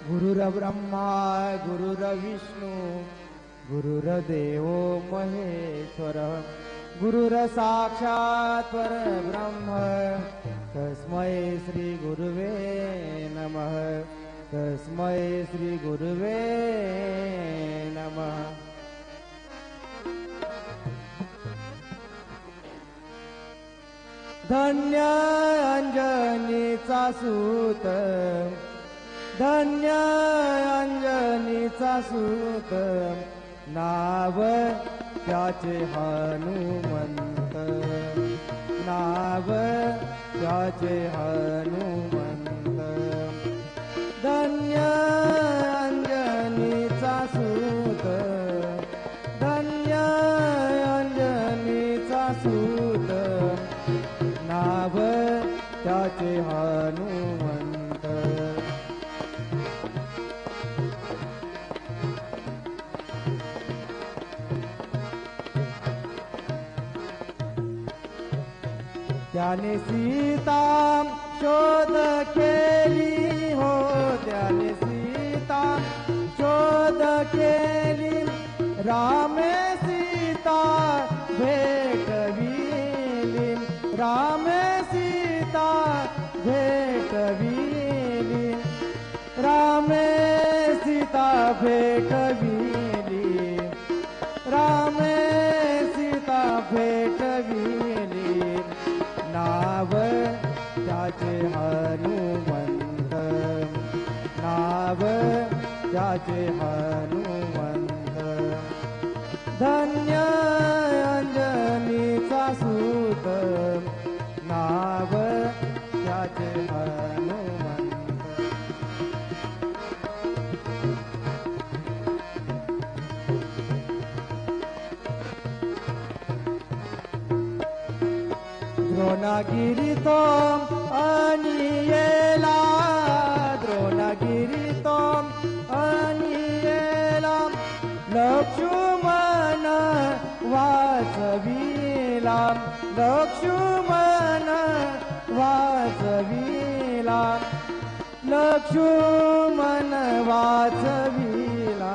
गुरुर्ब्रह्मा गुरुर्विष्णू गुरुर्देव महेश्वर गुरुर्साक्षात् परब्रह्म तस्मै श्री गुरुवे नमः तस्मै श्री गुरुवे नमः। धन्य अंजनीचा सूत धन्य अंजनीचा सूत नाव त्याचे हनुमंत नाव त्याचे हनुमंत। धन्य अंजनीचा सूत धन्य अंजनीचा सूत नाव त्याचे हनुमंत। त्याने सीता शोध केली हो त्याने सीता शोध केली रामे सीता भेटविली रामे सीता भेटविली रामे सीता भेटविली रामे सीता भेटविली नाव त्याचे हनुमंत नाव त्याचे हनुमंत। धन्य अंजनीचा सूत नाव त्याचे हनुमंत। द्रोणगिरी तो अनियेला द्रोणगिरी तो अनियेला लक्ष्मण वाचविला लक्ष्मण वाचविला लक्ष्मण वाचविला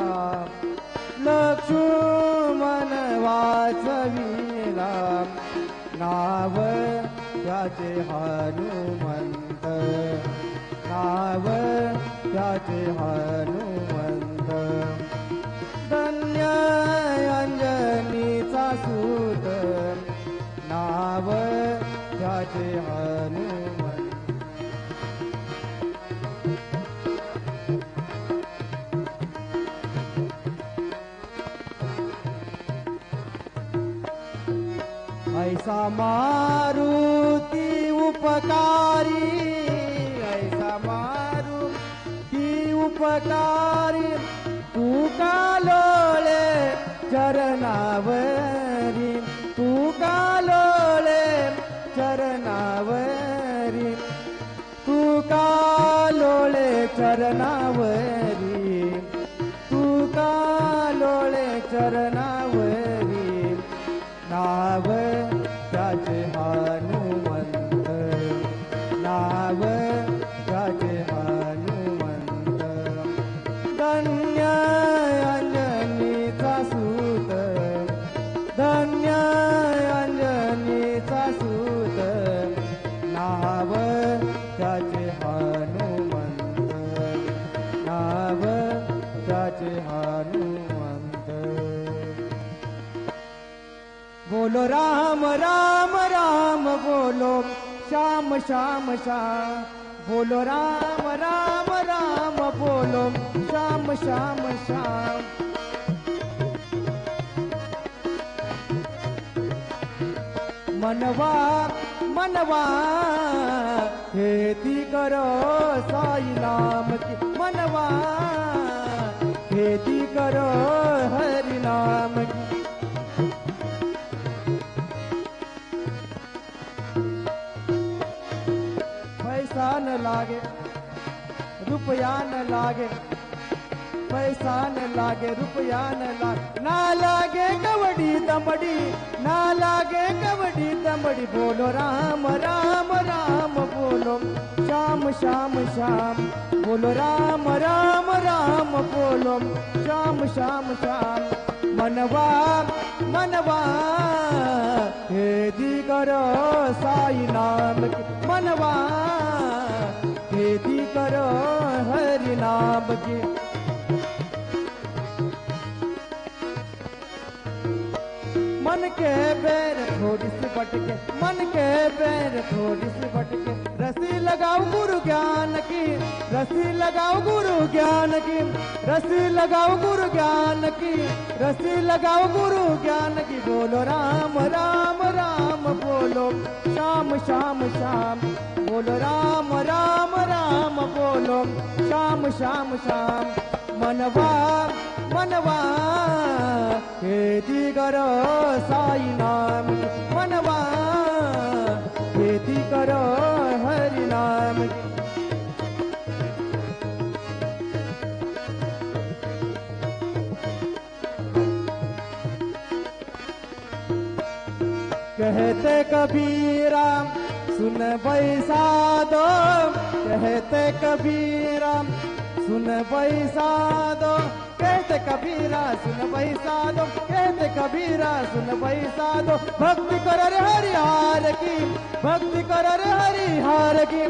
लक्ष्मण वाचविला नाव त्याचे हनुमंत नाव त्याचे हनुमंत। धन्य अंजनीचा सूत नाव त्याचे हनुमंत। ऐसा मारुती उपकारी ऐसा मारुती उपकारी तू का लोळे चरणावरी तू का लोळे चरणावरी तू का लोळे चरणावरी तू का लोळे चरणावरी नाव त्याचे हनुमंत नाव त्याचे हनुमंत। धन्य अंजनीचा सूत धन्य अंजनीचा सूत नाव त्याचे हनुमंत नाव त्याचे हनुमंत। बोलो राम राम राम बोलो श्याम श्याम श्याम बोलो राम राम राम बोलो श्याम श्याम श्याम। मनवा मनवा खेती करो साई नाम की मनवा खेती करो हरि नाम की। पैसा न लागे रुपया न लागे पैसा न लागे रुपया न लागे ना लागे कवडी दमडी ना लागे कवडी दमडी बोलो राम राम राम बोलो श्याम श्याम श्याम बोलो राम राम राम बोलो श्याम श्याम श्याम मनवा मनवा खेती करो साई नाम की मनवा खेती करो हरि नाम की मन के पैर थोड़ी सी बटके मन के पैर थोड़ी सी बटके रस्सी लगाओ गुरु ज्ञान की रस्सी लगाओ गुरु ज्ञान की रस्सी लगाओ गुरु ज्ञान की रस्सी लगाओ गुरु ज्ञान की बोलो राम राम राम बोलो श्याम श्याम श्याम बोलो राम राम राम बोलो श्याम श्याम श्याम मनवा मनवा खेती करो साई नाम की मनवा खेती करो हरि नाम की कहते कबीरा सुन बैसा दो कहते कबीरा सुन बैसा दो कहते कबीरा सुन बैसा दो कहते कबीरा सुन बैसा दो भक्ति करो रे हरि हार की भक्ति करो रे हरि हार की